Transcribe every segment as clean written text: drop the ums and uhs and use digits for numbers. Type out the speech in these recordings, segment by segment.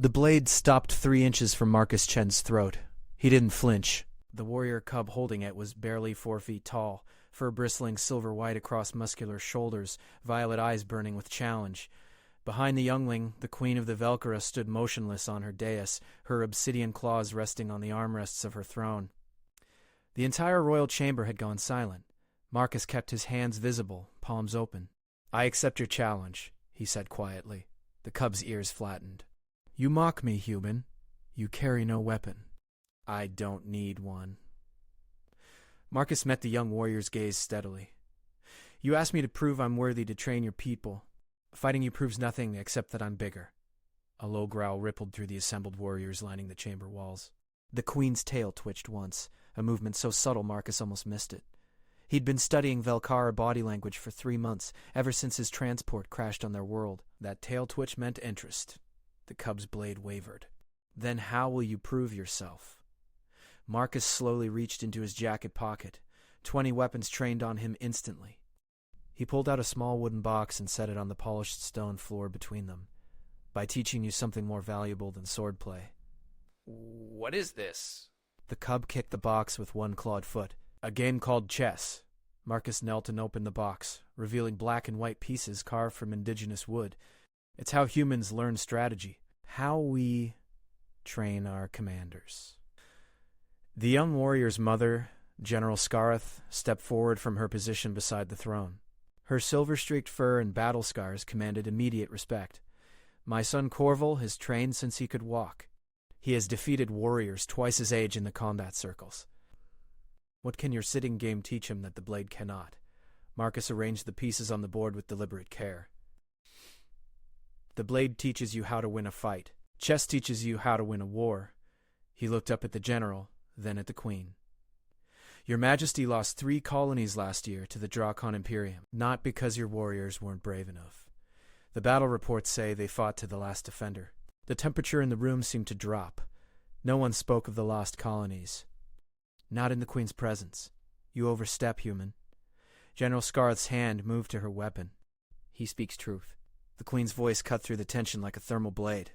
The blade stopped 3 inches from Marcus Chen's throat. He didn't flinch. The warrior cub holding it was barely 4 feet tall, fur bristling silver-white across muscular shoulders, violet eyes burning with challenge. Behind the youngling, the queen of the Velkara stood motionless on her dais, her obsidian claws resting on the armrests of her throne. The entire royal chamber had gone silent. Marcus kept his hands visible, palms open. "I accept your challenge," he said quietly. The cub's ears flattened. "You mock me, human. You carry no weapon." "I don't need one." Marcus met the young warrior's gaze steadily. "You asked me to prove I'm worthy to train your people. Fighting you proves nothing except that I'm bigger." A low growl rippled through the assembled warriors lining the chamber walls. The queen's tail twitched once, a movement so subtle Marcus almost missed it. He'd been studying Velkara body language for 3 months, ever since his transport crashed on their world. That tail twitch meant interest. The cub's blade wavered. "Then how will you prove yourself?" Marcus slowly reached into his jacket pocket. 20 weapons trained on him instantly. He pulled out a small wooden box and set it on the polished stone floor between them. "By teaching you something more valuable than swordplay." "What is this?" The cub kicked the box with one clawed foot. "A game called chess." Marcus knelt and opened the box, revealing black and white pieces carved from indigenous wood. "It's how humans learn strategy. How we train our commanders." The young warrior's mother, General Scarth, stepped forward from her position beside the throne. Her silver-streaked fur and battle scars commanded immediate respect. "My son Corval has trained since he could walk. He has defeated warriors twice his age in the combat circles. What can your sitting game teach him that the blade cannot?" Marcus arranged the pieces on the board with deliberate care. "The blade teaches you how to win a fight. Chess teaches you how to win a war." He looked up at the general, then at the queen. "Your Majesty lost 3 colonies last year to the Drakon Imperium, not because your warriors weren't brave enough. The battle reports say they fought to the last defender." The temperature in the room seemed to drop. No one spoke of the lost colonies. "Not in the queen's presence. You overstep, human." General Scarth's hand moved to her weapon. "He speaks truth." The queen's voice cut through the tension like a thermal blade.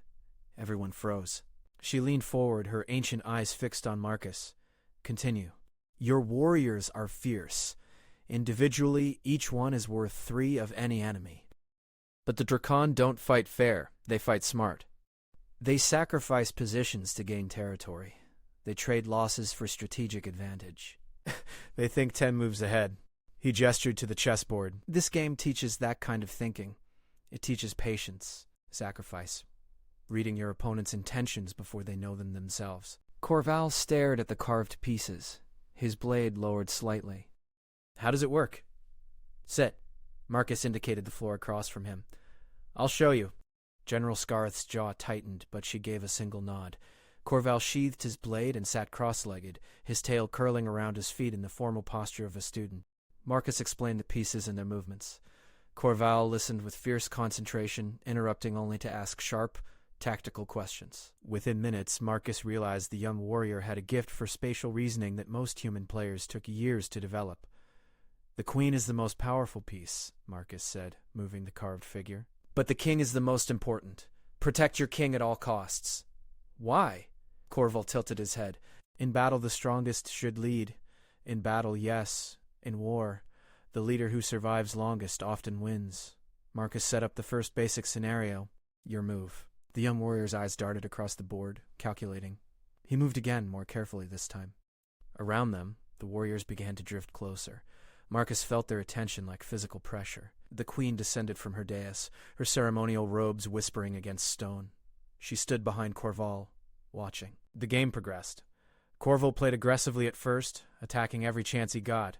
Everyone froze. She leaned forward, her ancient eyes fixed on Marcus. "Continue. Your warriors are fierce. Individually, each one is worth 3 of any enemy. But the Drakon don't fight fair. They fight smart. They sacrifice positions to gain territory. They trade losses for strategic advantage. They think 10 moves ahead." He gestured to the chessboard. "This game teaches that kind of thinking. It teaches patience, sacrifice, reading your opponent's intentions before they know them themselves." Corval stared at the carved pieces, his blade lowered slightly. "How does it work?" "Sit." Marcus indicated the floor across from him. "I'll show you." General Scarth's jaw tightened, but she gave a single nod. Corval sheathed his blade and sat cross-legged, his tail curling around his feet in the formal posture of a student. Marcus explained the pieces and their movements. Corval listened with fierce concentration, interrupting only to ask sharp, tactical questions. Within minutes, Marcus realized the young warrior had a gift for spatial reasoning that most human players took years to develop. "The queen is the most powerful piece," Marcus said, moving the carved figure. "But the king is the most important. Protect your king at all costs." "Why?" Corval tilted his head. "In battle, the strongest should lead. In battle, yes. In war, the leader who survives longest often wins." Marcus set up the first basic scenario. "Your move." The young warrior's eyes darted across the board, calculating. He moved again, more carefully this time. Around them, the warriors began to drift closer. Marcus felt their attention like physical pressure. The queen descended from her dais, her ceremonial robes whispering against stone. She stood behind Corval, watching. The game progressed. Corval played aggressively at first, attacking every chance he got.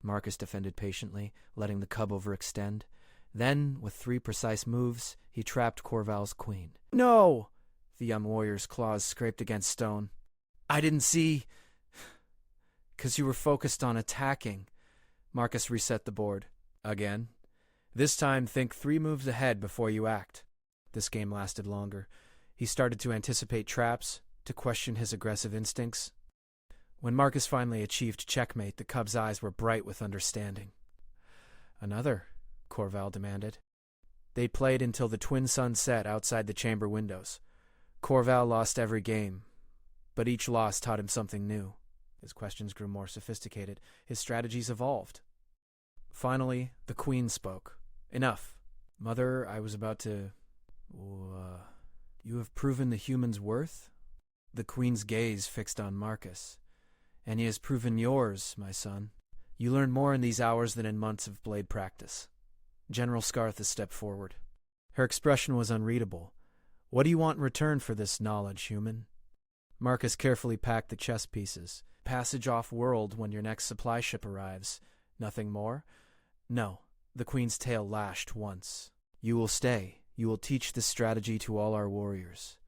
Marcus defended patiently, letting the cub overextend. Then, with 3 precise moves, he trapped Corval's queen. "No!" The young warrior's claws scraped against stone. "I didn't see... 'Cause you were focused on attacking." Marcus reset the board. "Again? This time, think 3 moves ahead before you act." This game lasted longer. He started to anticipate traps, to question his aggressive instincts. When Marcus finally achieved checkmate, the cub's eyes were bright with understanding. "Another?" Corval demanded. They played until the twin sun set outside the chamber windows. Corval lost every game, but each loss taught him something new. His questions grew more sophisticated. His strategies evolved. Finally, the Queen spoke. Enough. Mother, I was about to... You have proven the human's worth? The Queen's gaze fixed on Marcus. And he has proven yours, my son. You learn more in these hours than in months of blade practice. General Scarthus stepped forward. Her expression was unreadable. What do you want in return for this knowledge, human? Marcus carefully packed the chess pieces. Passage off-world when your next supply ship arrives. Nothing more? No. The Queen's tail lashed once. You will stay. You will teach this strategy to all our warriors.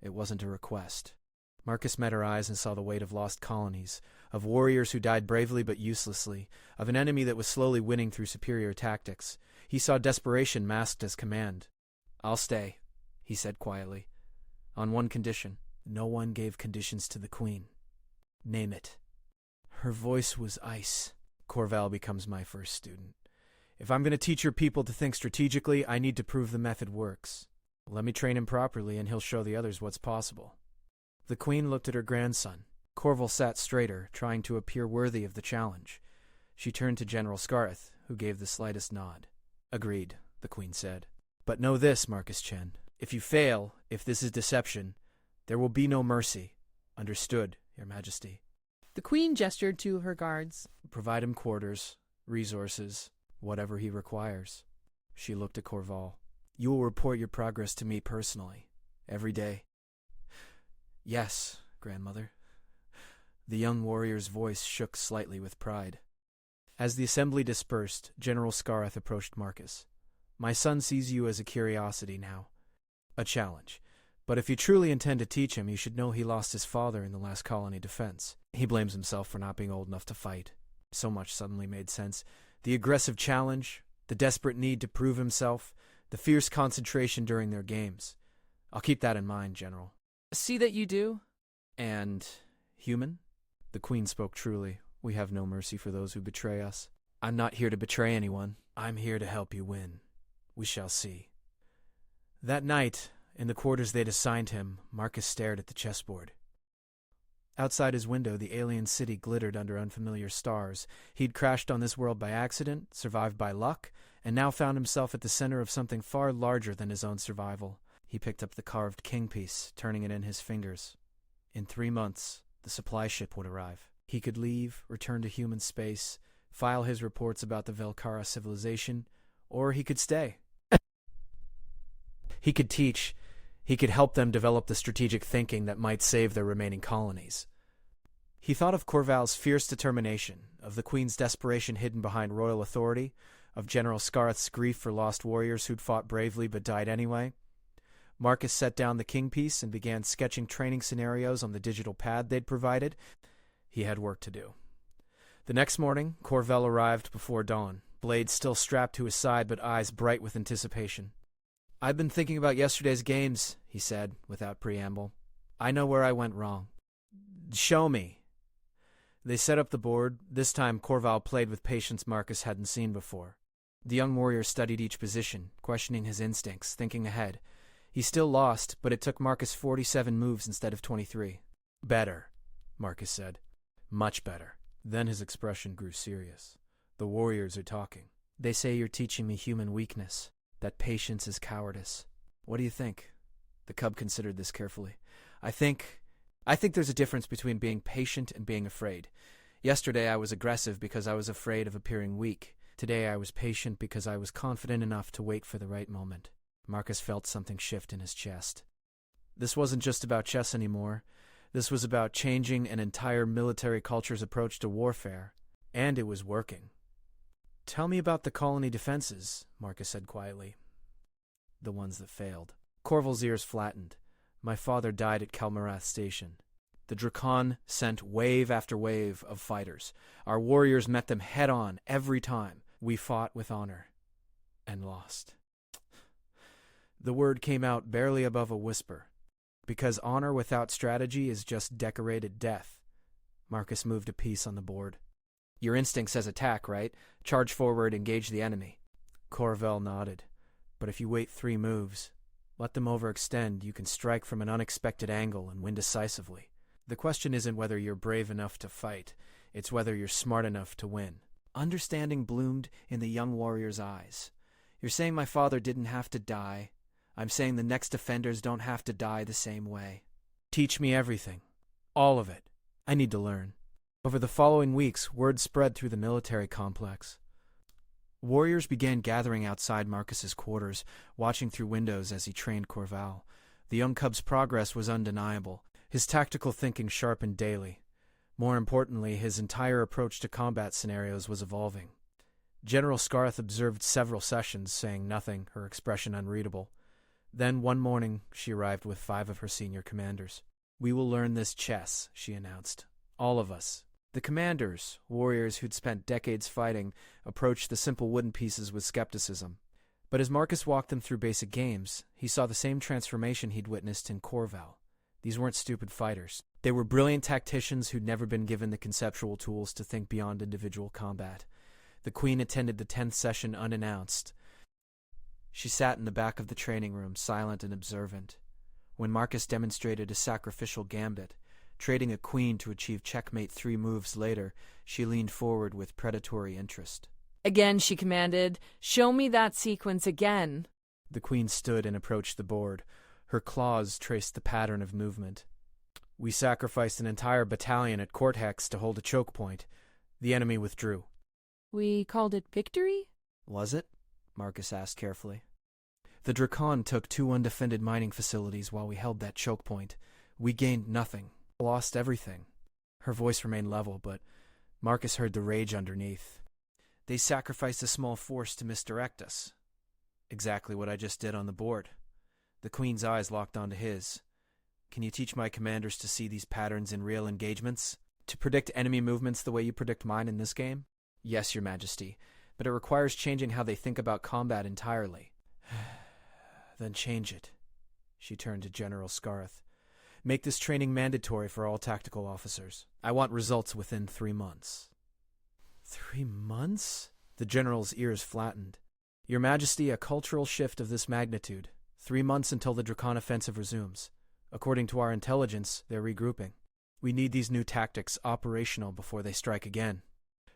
It wasn't a request. Marcus met her eyes and saw the weight of lost colonies, of warriors who died bravely but uselessly, of an enemy that was slowly winning through superior tactics. He saw desperation masked as command. I'll stay, he said quietly. On one condition. No one gave conditions to the Queen. Name it. Her voice was ice. Corval becomes my first student. If I'm going to teach your people to think strategically, I need to prove the method works. Let me train him properly and he'll show the others what's possible. The Queen looked at her grandson. Corval sat straighter, trying to appear worthy of the challenge. She turned to General Scarth, who gave the slightest nod. Agreed, the Queen said. But know this, Marcus Chen. If you fail, if this is deception, there will be no mercy. Understood, Your Majesty. The Queen gestured to her guards. Provide him quarters, resources, whatever he requires. She looked at Corval. You will report your progress to me personally, every day. Yes, grandmother. The young warrior's voice shook slightly with pride. As the assembly dispersed, General Scarth approached Marcus. My son sees you as a curiosity now, a challenge. But if you truly intend to teach him, you should know he lost his father in the last colony defense. He blames himself for not being old enough to fight. So much suddenly made sense. The aggressive challenge, the desperate need to prove himself, the fierce concentration during their games. I'll keep that in mind, General. See that you do? And human? The Queen spoke truly. We have no mercy for those who betray us. I'm not here to betray anyone. I'm here to help you win. We shall see. That night, in the quarters they'd assigned him, Marcus stared at the chessboard. Outside his window, the alien city glittered under unfamiliar stars. He'd crashed on this world by accident, survived by luck, and now found himself at the center of something far larger than his own survival. He picked up the carved king piece, turning it in his fingers. In 3 months, the supply ship would arrive. He could leave, return to human space, file his reports about the Velkara civilization, or he could stay. He could teach. He could help them develop the strategic thinking that might save their remaining colonies. He thought of Corval's fierce determination, of the Queen's desperation hidden behind royal authority, of General Scarth's grief for lost warriors who'd fought bravely but died anyway. Marcus set down the king piece and began sketching training scenarios on the digital pad they'd provided. He had work to do. The next morning, Corval arrived before dawn, blade still strapped to his side but eyes bright with anticipation. I've been thinking about yesterday's games, he said, without preamble. I know where I went wrong. Show me. They set up the board. This time Corval played with patience Marcus hadn't seen before. The young warrior studied each position, questioning his instincts, thinking ahead. He still lost, but it took Marcus 47 moves instead of 23. Better, Marcus said. Much better. Then his expression grew serious. The warriors are talking. They say you're teaching me human weakness. That patience is cowardice. What do you think? The cub considered this carefully. I think there's a difference between being patient and being afraid. Yesterday I was aggressive because I was afraid of appearing weak. Today I was patient because I was confident enough to wait for the right moment. Marcus felt something shift in his chest. This wasn't just about chess anymore. This was about changing an entire military culture's approach to warfare. And it was working. Tell me about the colony defenses, Marcus said quietly. The ones that failed. Corval's ears flattened. My father died at Kalmarath Station. The Drakon sent wave after wave of fighters. Our warriors met them head-on every time. We fought with honor. And lost. The word came out barely above a whisper. Because honor without strategy is just decorated death. Marcus moved a piece on the board. Your instinct says attack, right? Charge forward, engage the enemy. Corval nodded. But if you wait 3 moves, Let them overextend, you can strike from an unexpected angle and win decisively. The question isn't whether you're brave enough to fight, it's whether you're smart enough to win. Understanding bloomed in the young warrior's eyes. You're saying my father didn't have to die. I'm saying the next offenders don't have to die the same way. Teach me everything. All of it. I need to learn. Over the following weeks, word spread through the military complex. Warriors began gathering outside Marcus's quarters, watching through windows as he trained Corval. The young cub's progress was undeniable. His tactical thinking sharpened daily. More importantly, his entire approach to combat scenarios was evolving. General Scarth observed several sessions, saying nothing, her expression unreadable. Then one morning, she arrived with 5 of her senior commanders. "We will learn this chess," she announced. "All of us." The commanders, warriors who'd spent decades fighting, approached the simple wooden pieces with skepticism. But as Marcus walked them through basic games, he saw the same transformation he'd witnessed in Corval. These weren't stupid fighters. They were brilliant tacticians who'd never been given the conceptual tools to think beyond individual combat. The Queen attended the 10th session unannounced. She sat in the back of the training room, silent and observant. When Marcus demonstrated a sacrificial gambit, trading a queen to achieve checkmate 3 moves later, she leaned forward with predatory interest. "Again," she commanded. "Show me that sequence again." The queen stood and approached the board. Her claws traced the pattern of movement. "We sacrificed an entire battalion at Cortex to hold a choke point. The enemy withdrew." "We called it victory?" "Was it?" Marcus asked carefully. "The Drakon took 2 undefended mining facilities while we held that choke point. We gained nothing. Lost everything." Her voice remained level, but Marcus heard the rage underneath. "They sacrificed a small force to misdirect us." "Exactly what I just did on the board." The Queen's eyes locked onto his. "Can you teach my commanders to see these patterns in real engagements? To predict enemy movements the way you predict mine in this game?" "Yes, Your Majesty, but it requires changing how they think about combat entirely." "Then change it." She turned to General Scarth. "Make this training mandatory for all tactical officers. I want results within 3 months." 3 months? The general's ears flattened. "Your Majesty, a cultural shift of this magnitude. 3 months until the Drakon offensive resumes. According to our intelligence, they're regrouping. We need these new tactics operational before they strike again."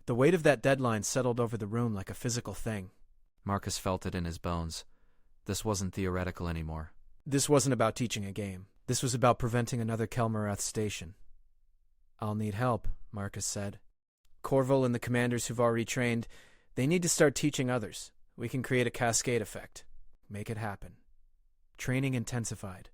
The weight of that deadline settled over the room like a physical thing. Marcus felt it in his bones. This wasn't theoretical anymore. This wasn't about teaching a game. This was about preventing another Kelmarath station. "I'll need help," Marcus said. "Corval and the commanders who've already trained, they need to start teaching others. We can create a cascade effect. Make it happen." Training intensified.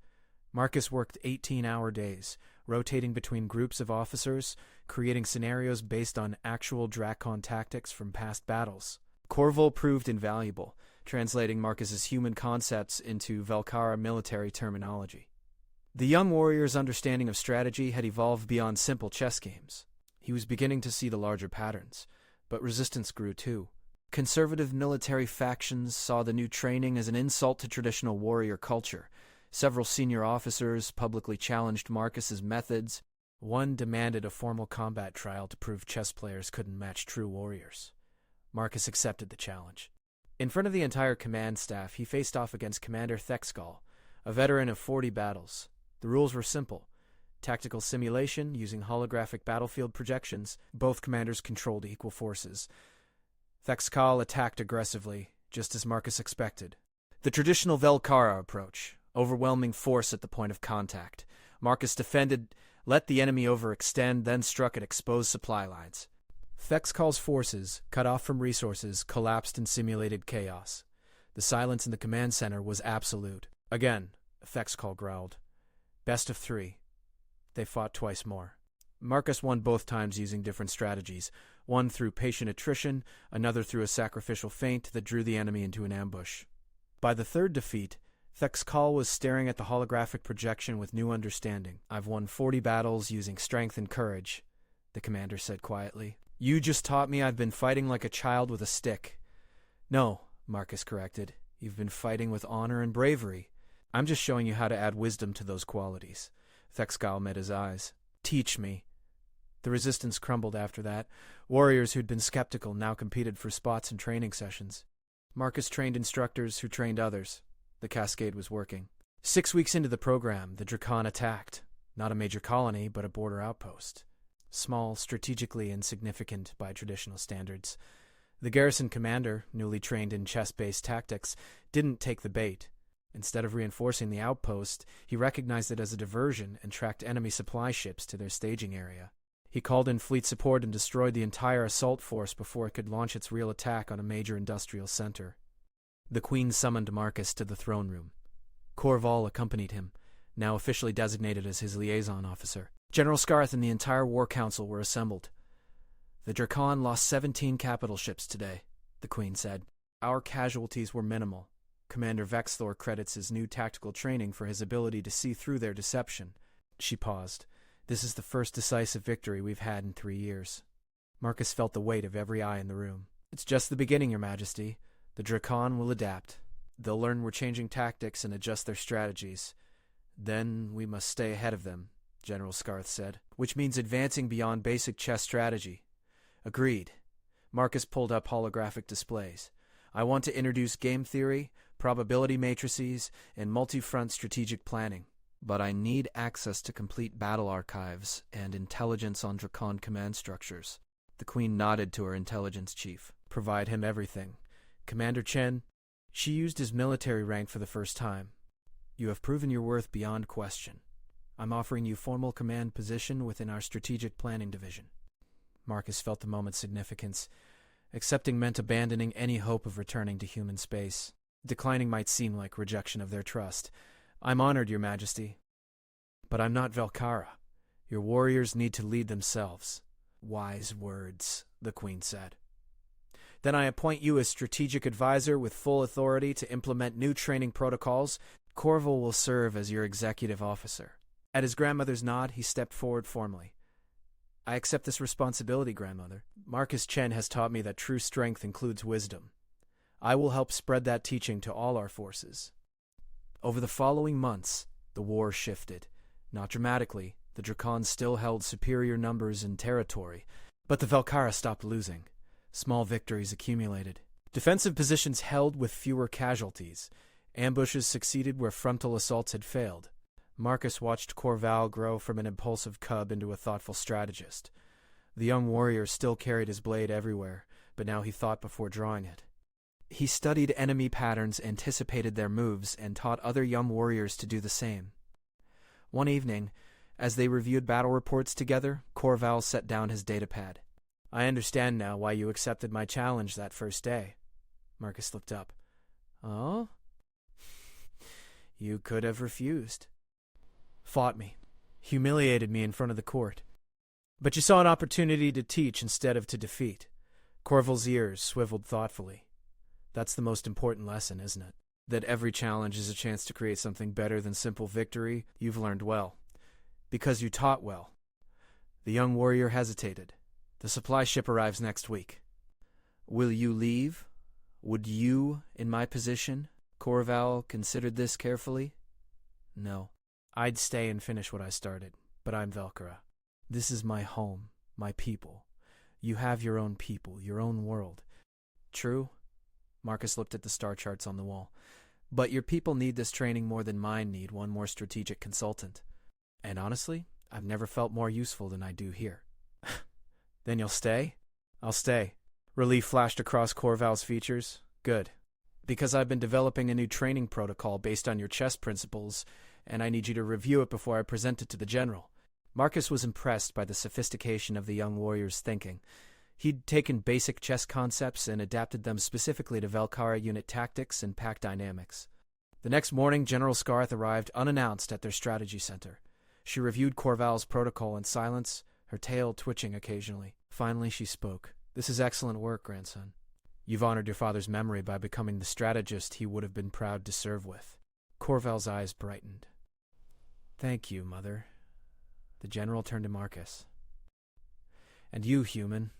Marcus worked 18-hour days, rotating between groups of officers, creating scenarios based on actual Drakon tactics from past battles. Corval proved invaluable, translating Marcus's human concepts into Velkara military terminology. The young warrior's understanding of strategy had evolved beyond simple chess games. He was beginning to see the larger patterns, but resistance grew too. Conservative military factions saw the new training as an insult to traditional warrior culture. Several senior officers publicly challenged Marcus's methods. One demanded a formal combat trial to prove chess players couldn't match true warriors. Marcus accepted the challenge. In front of the entire command staff, he faced off against Commander Thexkal, a veteran of 40 battles. The rules were simple. Tactical simulation using holographic battlefield projections. Both commanders controlled equal forces. Thexkal attacked aggressively, just as Marcus expected. The traditional Velkara approach, overwhelming force at the point of contact. Marcus defended, let the enemy overextend, then struck at exposed supply lines. Thexkal's forces, cut off from resources, collapsed in simulated chaos. The silence in the command center was absolute. Again, Thexkal growled. Best of 3. They fought twice more. Marcus won both times using different strategies, one through patient attrition, another through a sacrificial feint that drew the enemy into an ambush. By the 3rd defeat, Thexkal was staring at the holographic projection with new understanding. "I've won 40 battles using strength and courage," the commander said quietly. "You just taught me I've been fighting like a child with a stick." "No," Marcus corrected. "You've been fighting with honor and bravery. I'm just showing you how to add wisdom to those qualities." Thexkal met his eyes. "Teach me." The resistance crumbled after that. Warriors who'd been skeptical now competed for spots in training sessions. Marcus trained instructors who trained others. The cascade was working. 6 weeks into the program, the Drakon attacked. Not a major colony, but a border outpost. Small, strategically insignificant by traditional standards. The garrison commander, newly trained in chess-based tactics, didn't take the bait. Instead of reinforcing the outpost, he recognized it as a diversion and tracked enemy supply ships to their staging area. He called in fleet support and destroyed the entire assault force before it could launch its real attack on a major industrial center. The Queen summoned Marcus to the throne room. Corval accompanied him, now officially designated as his liaison officer. General Scarth and the entire War Council were assembled. The Drakon lost 17 capital ships today, the Queen said. Our casualties were minimal. Commander Vexthor credits his new tactical training for his ability to see through their deception. She paused. This is the first decisive victory we've had in 3 years. Marcus felt the weight of every eye in the room. It's just the beginning, Your Majesty. The Drakon will adapt. They'll learn we're changing tactics and adjust their strategies. Then we must stay ahead of them, General Scarth said, which means advancing beyond basic chess strategy. Agreed. Marcus pulled up holographic displays. I want to introduce game theory, probability matrices, and multi-front strategic planning. But I need access to complete battle archives and intelligence on Drakon command structures. The Queen nodded to her intelligence chief. Provide him everything. Commander Chen, she used his military rank for the first time. You have proven your worth beyond question. I'm offering you formal command position within our strategic planning division. Marcus felt the moment's significance. Accepting meant abandoning any hope of returning to human space. Declining might seem like rejection of their trust. I'm honored, Your Majesty. But I'm not Velkhara. Your warriors need to lead themselves. Wise words, the Queen said. Then I appoint you as strategic advisor with full authority to implement new training protocols. Corval will serve as your executive officer. At his grandmother's nod, he stepped forward formally. I accept this responsibility, Grandmother. Marcus Chen has taught me that true strength includes wisdom. I will help spread that teaching to all our forces. Over the following months, the war shifted. Not dramatically, the Drakon still held superior numbers and territory, but the Velkhara stopped losing. Small victories accumulated. Defensive positions held with fewer casualties. Ambushes succeeded where frontal assaults had failed. Marcus watched Corval grow from an impulsive cub into a thoughtful strategist. The young warrior still carried his blade everywhere, but now he thought before drawing it. He studied enemy patterns, anticipated their moves, and taught other young warriors to do the same. One evening, as they reviewed battle reports together, Corval set down his datapad. I understand now why you accepted my challenge that first day. Marcus looked up. Oh? You could have refused. Fought me. Humiliated me in front of the court. But you saw an opportunity to teach instead of to defeat. Corval's ears swiveled thoughtfully. That's the most important lesson, isn't it? That every challenge is a chance to create something better than simple victory. You've learned well. Because you taught well. The young warrior hesitated. The supply ship arrives next week. Will you leave? Would you, in my position? Corval considered this carefully. No. I'd stay and finish what I started, but I'm Velkhara. This is my home, my people. You have your own people, your own world. True? Marcus looked at the star charts on the wall. But your people need this training more than mine need one more strategic consultant. And honestly, I've never felt more useful than I do here. Then you'll stay? I'll stay. Relief flashed across Corval's features. Good. Because I've been developing a new training protocol based on your chess principles, and I need you to review it before I present it to the general. Marcus was impressed by the sophistication of the young warrior's thinking. He'd taken basic chess concepts and adapted them specifically to Velkhara unit tactics and pack dynamics. The next morning, General Scarth arrived unannounced at their strategy center. She reviewed Corval's protocol in silence, her tail twitching occasionally. Finally, she spoke. This is excellent work, grandson. You've honored your father's memory by becoming the strategist he would have been proud to serve with. Corval's eyes brightened. Thank you, Mother. The general turned to Marcus. And you, human.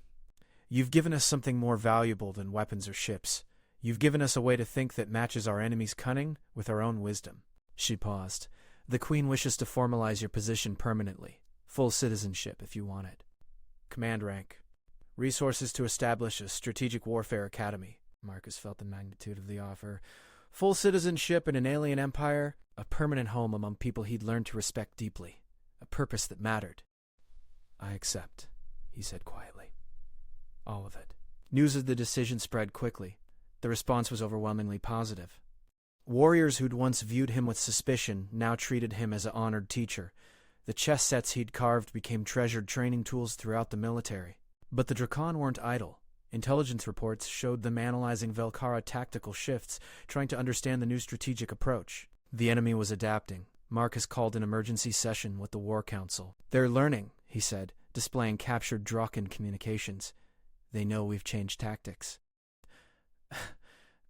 You've given us something more valuable than weapons or ships. You've given us a way to think that matches our enemy's cunning with our own wisdom. She paused. The Queen wishes to formalize your position permanently. Full citizenship, if you want it. Command rank. Resources to establish a strategic warfare academy. Marcus felt the magnitude of the offer. Full citizenship in an alien empire, a permanent home among people he'd learned to respect deeply, a purpose that mattered. I accept, he said quietly. All of it. News of the decision spread quickly. The response was overwhelmingly positive. Warriors who'd once viewed him with suspicion now treated him as an honored teacher. The chess sets he'd carved became treasured training tools throughout the military. But the Drakon weren't idle. Intelligence reports showed them analyzing Velkara tactical shifts, trying to understand the new strategic approach. The enemy was adapting. Marcus called an emergency session with the War Council. They're learning, he said, displaying captured Draken communications. They know we've changed tactics.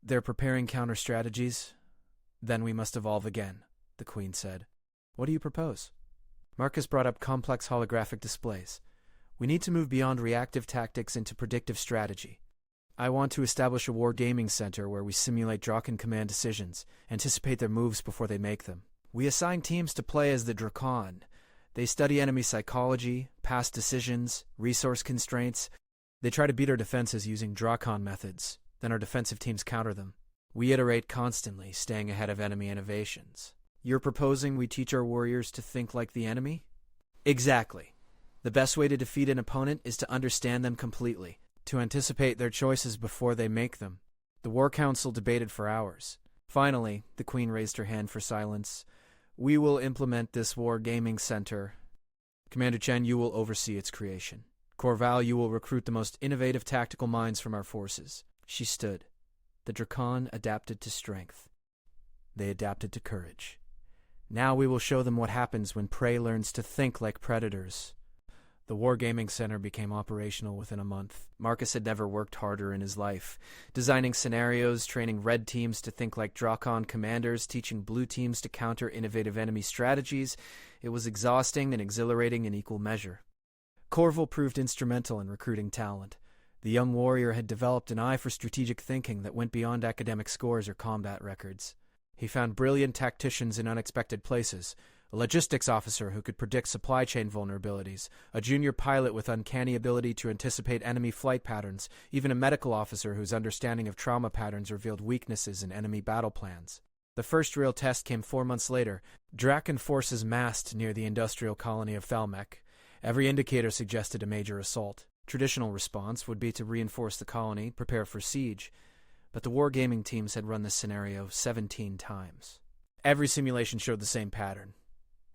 They're preparing counter-strategies. Then we must evolve again, the Queen said. What do you propose? Marcus brought up complex holographic displays. We need to move beyond reactive tactics into predictive strategy. I want to establish a war gaming center where we simulate Draken command decisions, anticipate their moves before they make them. We assign teams to play as the Drakon. They study enemy psychology, past decisions, resource constraints. They try to beat our defenses using Drakon methods. Then our defensive teams counter them. We iterate constantly, staying ahead of enemy innovations. You're proposing we teach our warriors to think like the enemy? Exactly. The best way to defeat an opponent is to understand them completely, to anticipate their choices before they make them. The War Council debated for hours. Finally, the Queen raised her hand for silence. We will implement this war gaming center. Commander Chen, you will oversee its creation. Corval, you will recruit the most innovative tactical minds from our forces. She stood. The Drakon adapted to strength. They adapted to courage. Now we will show them what happens when prey learns to think like predators. The Wargaming Center became operational within a month. Marcus had never worked harder in his life. Designing scenarios, training red teams to think like Drakon commanders, teaching blue teams to counter innovative enemy strategies. It was exhausting and exhilarating in equal measure. Corval proved instrumental in recruiting talent. The young warrior had developed an eye for strategic thinking that went beyond academic scores or combat records. He found brilliant tacticians in unexpected places, a logistics officer who could predict supply chain vulnerabilities, a junior pilot with uncanny ability to anticipate enemy flight patterns, even a medical officer whose understanding of trauma patterns revealed weaknesses in enemy battle plans. The first real test came 4 months later. Draken forces massed near the industrial colony of Thalmec. Every indicator suggested a major assault. Traditional response would be to reinforce the colony, prepare for siege. But the wargaming teams had run this scenario 17 times. Every simulation showed the same pattern.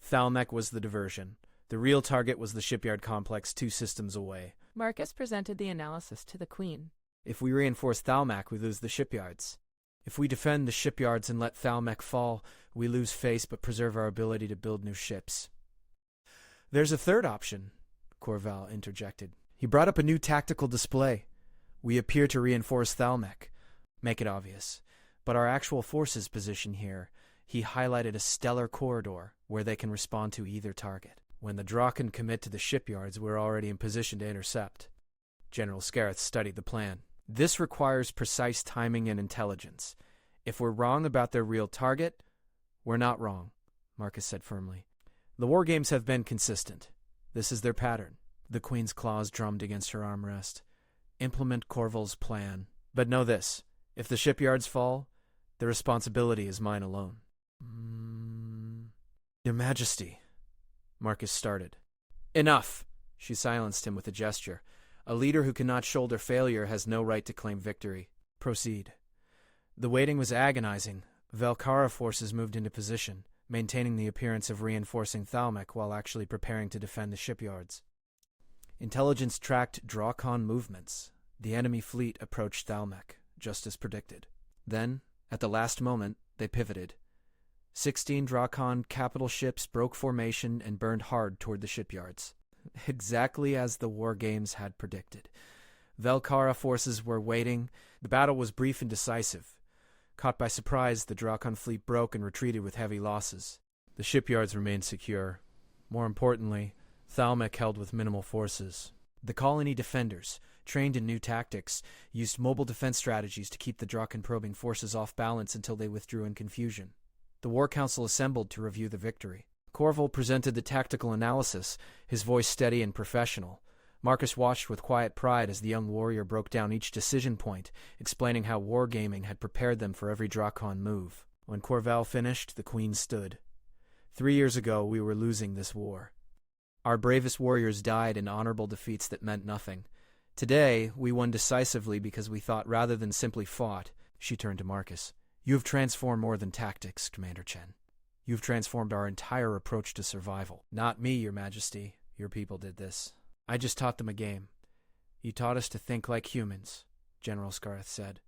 Thalmec was the diversion. The real target was the shipyard complex 2 systems away. Marcus presented the analysis to the Queen. If we reinforce Thalmec, we lose the shipyards. If we defend the shipyards and let Thalmec fall, we lose face but preserve our ability to build new ships. There's a third option, Corval interjected. He brought up a new tactical display. We appear to reinforce Thalmec. Make it obvious. But our actual forces position here, he highlighted a stellar corridor where they can respond to either target. When the Draken commit to the shipyards, we're already in position to intercept. General Scareth studied the plan. This requires precise timing and intelligence. If we're wrong about their real target, we're not wrong, Marcus said firmly. The war games have been consistent. This is their pattern. The Queen's claws drummed against her armrest. Implement Corval's plan. But know this. If the shipyards fall, the responsibility is mine alone. Your Majesty, Marcus started. Enough! She silenced him with a gesture. A leader who cannot shoulder failure has no right to claim victory. Proceed. The waiting was agonizing. Velkara forces moved into position, maintaining the appearance of reinforcing Thalmec while actually preparing to defend the shipyards. Intelligence tracked Drakon movements. The enemy fleet approached Thalmec, just as predicted. Then, at the last moment, they pivoted. 16 Drakon capital ships broke formation and burned hard toward the shipyards. Exactly as the war games had predicted. Velkara forces were waiting. The battle was brief and decisive. Caught by surprise, the Drakon fleet broke and retreated with heavy losses. The shipyards remained secure. More importantly, Thalmec held with minimal forces. The colony defenders, trained in new tactics, used mobile defense strategies to keep the Draken probing forces off balance until they withdrew in confusion. The War Council assembled to review the victory. Corval presented the tactical analysis, his voice steady and professional. Marcus watched with quiet pride as the young warrior broke down each decision point, explaining how wargaming had prepared them for every Drakon move. When Corval finished, the queen stood. 3 years ago, we were losing this war. Our bravest warriors died in honorable defeats that meant nothing. Today, we won decisively because we thought rather than simply fought. She turned to Marcus. You have transformed more than tactics, Commander Chen. You've transformed our entire approach to survival. Not me, Your Majesty. Your people did this. I just taught them a game. You taught us to think like humans, General Scarth said.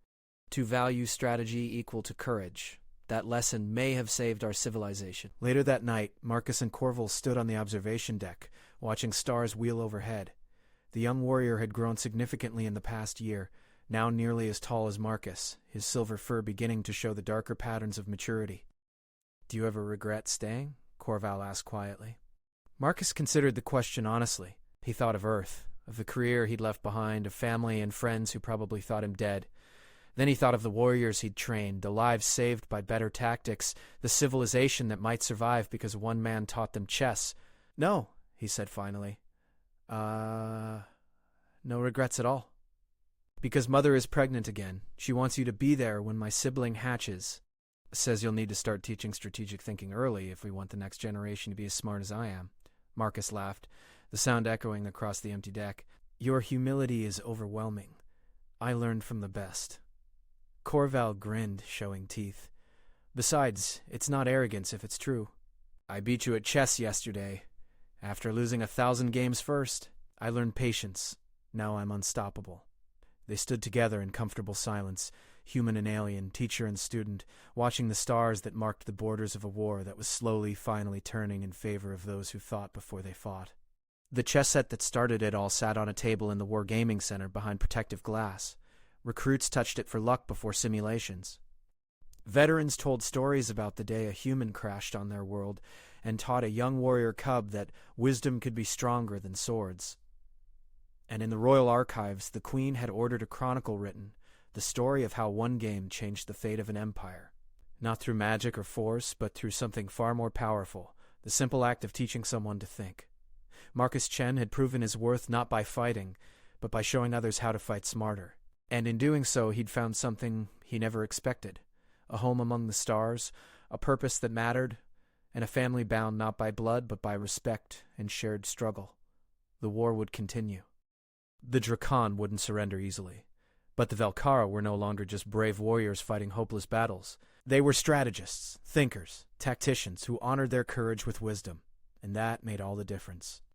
To value strategy equal to courage. That lesson may have saved our civilization. Later that night, Marcus and Corval stood on the observation deck, watching stars wheel overhead. The young warrior had grown significantly in the past year, now nearly as tall as Marcus, his silver fur beginning to show the darker patterns of maturity. Do you ever regret staying? Corval asked quietly. Marcus considered the question honestly. He thought of Earth, of the career he'd left behind, of family and friends who probably thought him dead. Then he thought of the warriors he'd trained, the lives saved by better tactics, the civilization that might survive because one man taught them chess. No, he said finally. No regrets at all. Because Mother is pregnant again. She wants you to be there when my sibling hatches. Says you'll need to start teaching strategic thinking early if we want the next generation to be as smart as I am. Marcus laughed, the sound echoing across the empty deck. Your humility is overwhelming. I learned from the best. Corval grinned, showing teeth. Besides, it's not arrogance if it's true. I beat you at chess yesterday. After losing 1,000 games first, I learned patience. Now I'm unstoppable. They stood together in comfortable silence, human and alien, teacher and student, watching the stars that marked the borders of a war that was slowly, finally turning in favor of those who thought before they fought. The chess set that started it all sat on a table in the Wargaming Center behind protective glass. Recruits touched it for luck before simulations. Veterans told stories about the day a human crashed on their world and taught a young warrior cub that wisdom could be stronger than swords. And in the royal archives, the Queen had ordered a chronicle written, the story of how one game changed the fate of an empire. Not through magic or force, but through something far more powerful, the simple act of teaching someone to think. Marcus Chen had proven his worth not by fighting, but by showing others how to fight smarter. And in doing so, he'd found something he never expected. A home among the stars, a purpose that mattered, and a family bound not by blood but by respect and shared struggle. The war would continue. The Drakon wouldn't surrender easily. But the Velkara were no longer just brave warriors fighting hopeless battles. They were strategists, thinkers, tacticians who honored their courage with wisdom, and that made all the difference.